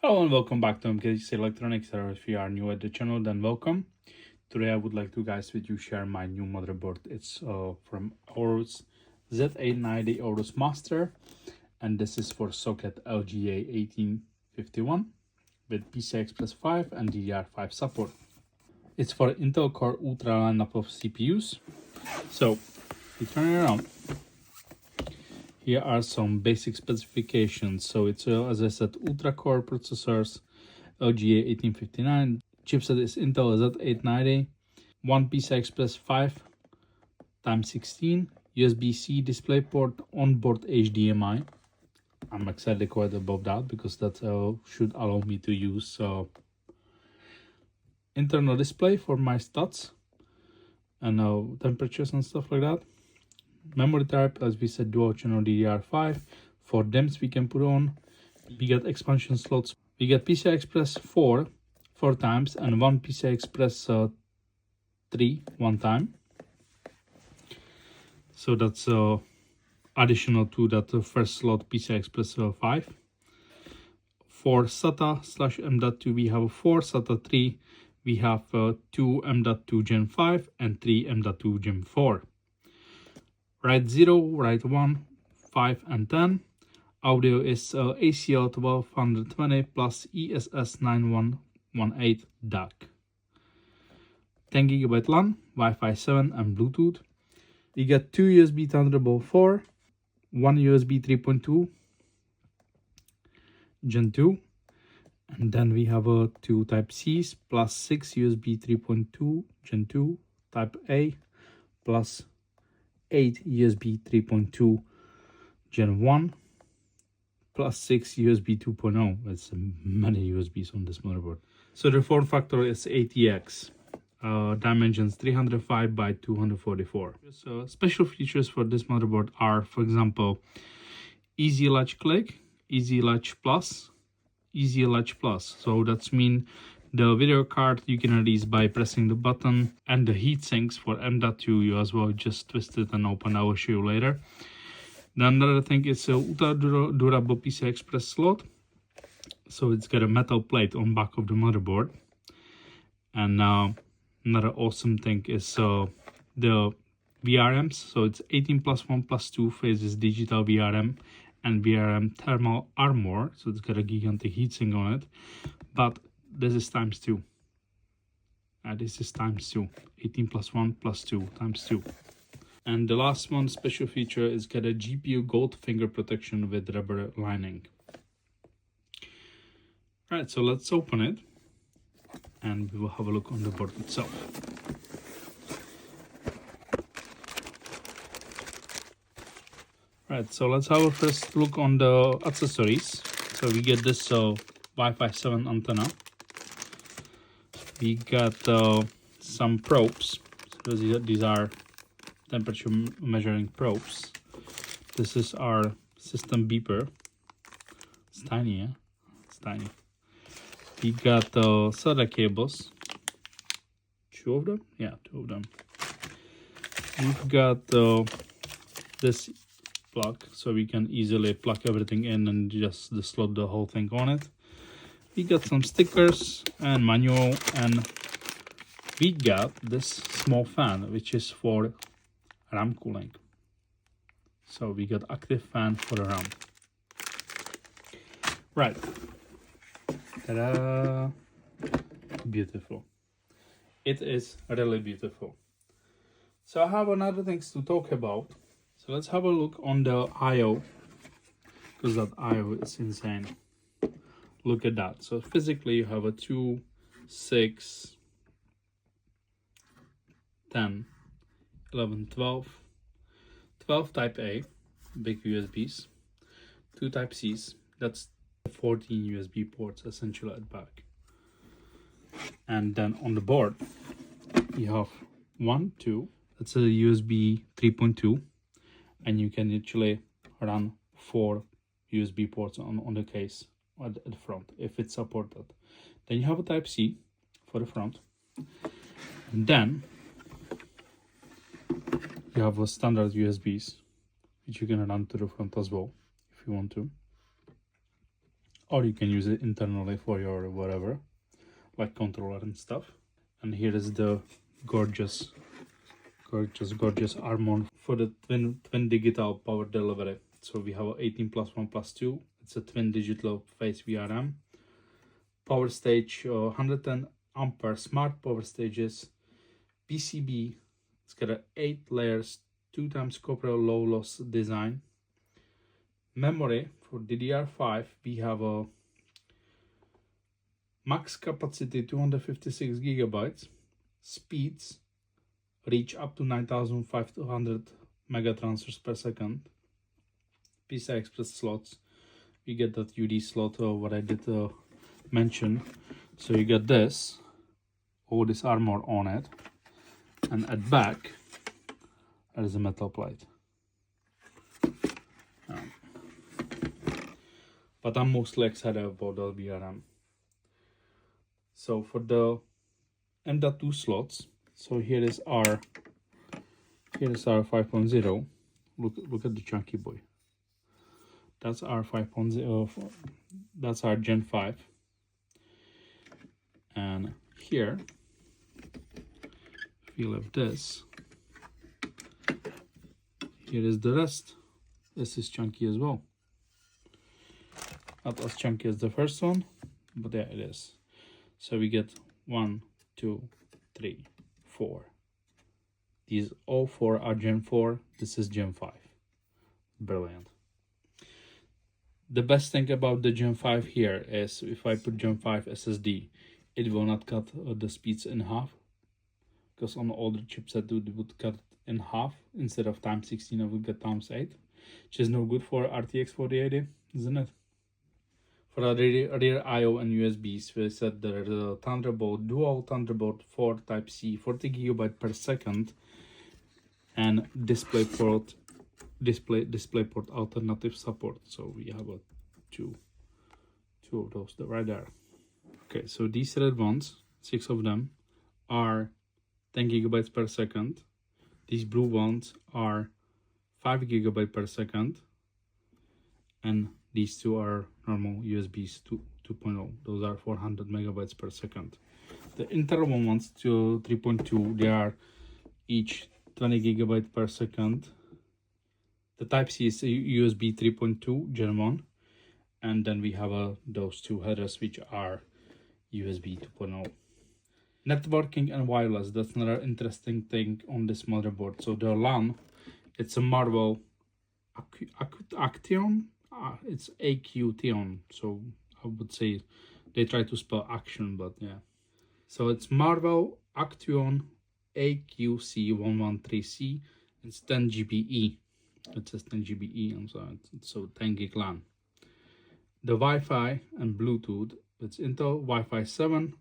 Hello and welcome back to MKC Electronics, or if you are new at the channel, then welcome. Today I would like to with you share my new motherboard. It's from Aorus Z890 Aorus Master, and this is for socket LGA 1851 with PCI Express 5 and DDR5 support. It's for Intel Core Ultra lineup of CPUs. So, we turn it around. Here are some basic specifications. So it's, as I said, ultra-core processors, LGA 1859. Chipset is Intel Z890. One PCI Express 5 x 16. USB-C DisplayPort, onboard HDMI. I'm excited quite about that because that should allow me to use internal display for my stats and temperatures and stuff like that. Memory type, as we said, dual channel DDR5. For DIMMs we can put on. We get expansion slots. We get PCI Express 4 times and one PCI Express 3 one time. So that's additional to that first slot PCI Express 5. For SATA/M.2 we have 4, SATA 3 we have 2 M.2 Gen 5 and 3 M.2 Gen 4. Write 0, write 1, 5 and 10. Audio is ACL 1220 plus ESS 9118 DAC. 10 GB LAN, Wi-Fi 7 and Bluetooth. We get 2 USB Thunderbolt 4, 1 USB 3.2 Gen 2, and then we have 2 Type C's plus 6 USB 3.2 Gen 2 Type A plus 8 USB 3.2 Gen 1 plus 6 USB 2.0. That's many USBs on this motherboard. So the form factor is ATX. Dimensions 305 by 244. So special features for this motherboard are, for example, Easy Latch Click, Easy Latch Plus, Easy Latch Plus. So that's mean the video card you can release by pressing the button, and the heat sinks for M.2 you as well just twist it and open. I will show you later. Then another thing is ultra durable PCI Express slot. So it's got a metal plate on back of the motherboard. And another awesome thing is the VRMs. So it's 18+1+2 phases digital VRM and VRM thermal armor. So it's got a gigantic heatsink on it. But this is times 2. This is times 2. 18+1+2 times 2. And the last one special feature is get a GPU gold finger protection with rubber lining. Alright, so let's open it and we will have a look on the board itself. Right, so let's have a first look on the accessories. So we get this Wi-Fi 7 antenna. We got some probes. So these are temperature measuring probes. This is our system beeper. It's tiny, yeah? It's tiny. We got SATA cables. 2 of them? Yeah, 2 of them. We've got this plug, so we can easily plug everything in and just slot the whole thing on it. We got some stickers and manual, and we got this small fan which is for RAM cooling. So we got active fan for the RAM. Right. Ta-da! Beautiful. It is really beautiful. So I have another things to talk about. So let's have a look on the I/O, because that I/O is insane. Look at that. So physically you have a 2, 6, 10, 11, 12. 12 Type A, big USBs. 2 Type C's. That's 14 USB ports essentially at back. And then on the board, you have 1, 2. That's a USB 3.2. And you can actually run 4 USB ports on the case at the front if it's supported. Then you have a Type C for the front, and then you have a standard USBs which you can run to the front as well if you want to. or you can use it internally for your whatever, like controller and stuff. And here is the gorgeous armor for the twin digital power delivery. So we have a 18+1+2. It's a twin digital phase VRM. Power stage 110 ampere smart power stages. PCB. It's got a 8 layers, 2x copper low loss design. Memory for DDR5, we have a max capacity 256 gigabytes. Speeds reach up to 9,500 megatransfers per second. PCI Express slots, you get that UD slot what I did mention. So you get this, all this armor on it, and at back there is a metal plate. But I'm mostly excited about the VRM. So for the M.2 slots, so here is our 5.0. Look at the chunky boy. That's our 5.0. That's our Gen 5. And here, if you leave this, here is the rest. This is chunky as well. Not as chunky as the first one, but there it is. So we get 1, 2, 3, 4. These all 4 are Gen 4. This is Gen 5. Brilliant. The best thing about the Gen 5 here is if I put Gen 5 SSD, it will not cut the speeds in half. Because on the older chipset it would cut in half. Instead of times 16, I would get times 8. Which is no good for RTX 4080, isn't it? For the rear I/O and USBs, we said there's a Thunderbolt, dual Thunderbolt 4 Type-C, 40 GB per second, and DisplayPort alternative support. So we have a two of those right there. Okay, so these red ones, 6 of them, are 10 GB per second. These blue ones are 5 GB per second, and these two are normal USBs 2.0. Those are 400 megabytes per second. The internal ones to 3.2, they are each 20 gigabyte per second. The Type-C is USB 3.2 Gen 1, and then we have those two headers which are USB 2.0. Networking and wireless, that's another interesting thing on this motherboard. So the LAN, it's a Marvell Action. It's AQTion, so I would say they try to spell action, but yeah. So it's Marvell Action AQC113C. It's 10 GBE. It says 10 GBE, I'm sorry. So 10 gig LAN. The Wi-Fi and Bluetooth, it's Intel Wi-Fi 7,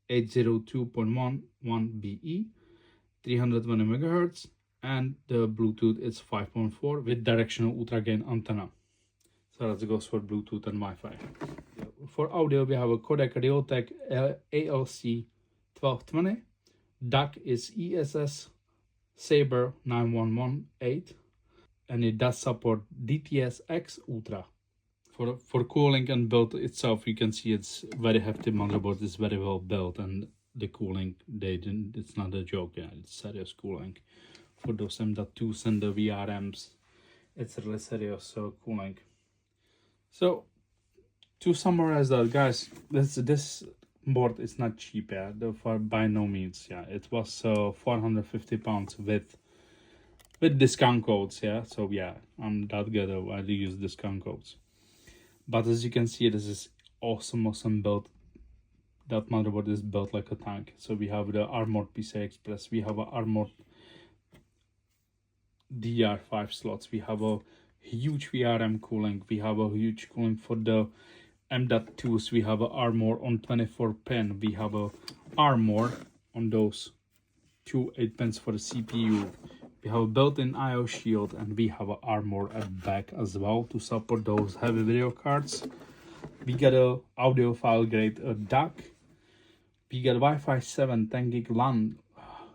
802.11be, 320 MHz, and the Bluetooth is 5.4 with directional ultra gain antenna. So that goes for Bluetooth and Wi-Fi. For audio, we have a codec Realtek ALC 1220. DAC is ESS Saber 9118, and it does support DTS-X Ultra. For cooling and build itself, you can see it's very hefty motherboard. It's very well built, and the cooling, it's not a joke. Yeah, it's serious cooling. For those M.2s and the VRMs, it's really serious cooling. So to summarize that, guys, this board is not cheap, yeah, by no means. Yeah, it was 450 pounds with discount codes. Yeah, so yeah, I'm that good. I do use discount codes. But as you can see, this is awesome build. That motherboard is built like a tank. So we have the armored PCI Express, we have a armored DDR5 slots, we have a huge VRM cooling, we have a huge cooling for the M.2s, we have a armor on 24 pin, we have a armor on those 2 8-pins for the CPU, we have a built-in IO shield, and we have an armor at back as well to support those heavy video cards. We got a audiophile grade DAC, we got Wi-Fi 7 10 gig LAN,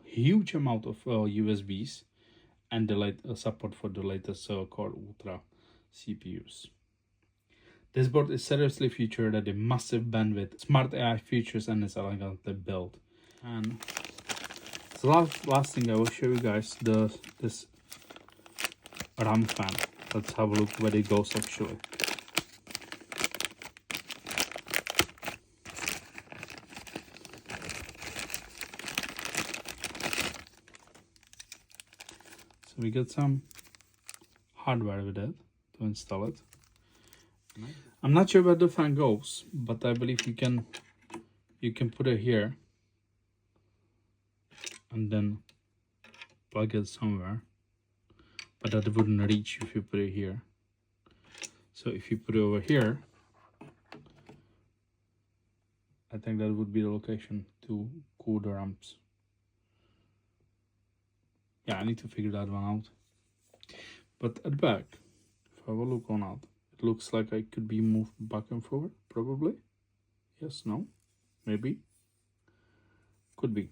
huge amount of USBs, and the support for the latest Core Ultra CPUs. This board is seriously featured at a massive bandwidth, smart AI features, and is elegantly built. And the last thing I will show you guys, this RAM fan. Let's have a look where it goes actually. So we got some hardware with it to install it. I'm not sure where the fan goes, but I believe you can put it here and then plug it somewhere, but that wouldn't reach if you put it here. So if you put it over here, I think that would be the location to cool the ramps. Yeah, I need to figure that one out. But at the back, if I have a look on out, it looks like I could be moved back and forward, probably. Yes, no, maybe. Could be.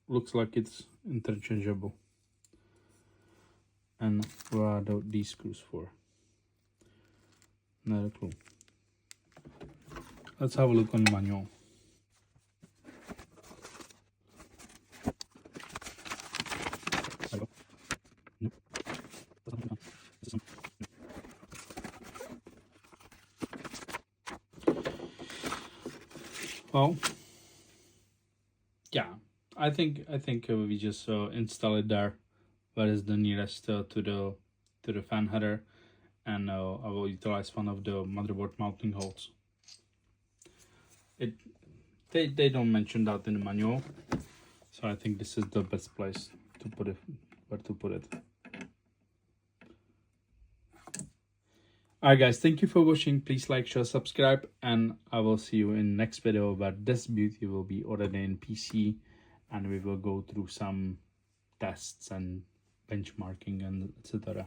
Looks like it's interchangeable. And what are these screws for? Not a clue. Let's have a look on the manual. Well, yeah, I think we just install it there, where is the nearest to the fan header, and I will utilize one of the motherboard mounting holes. They don't mention that in the manual, so I think this is the best place to put it, where to put it. Alright guys, thank you for watching. Please like, share, subscribe, and I will see you in next video where this beauty will be ordered in PC, and we will go through some tests and benchmarking and etc.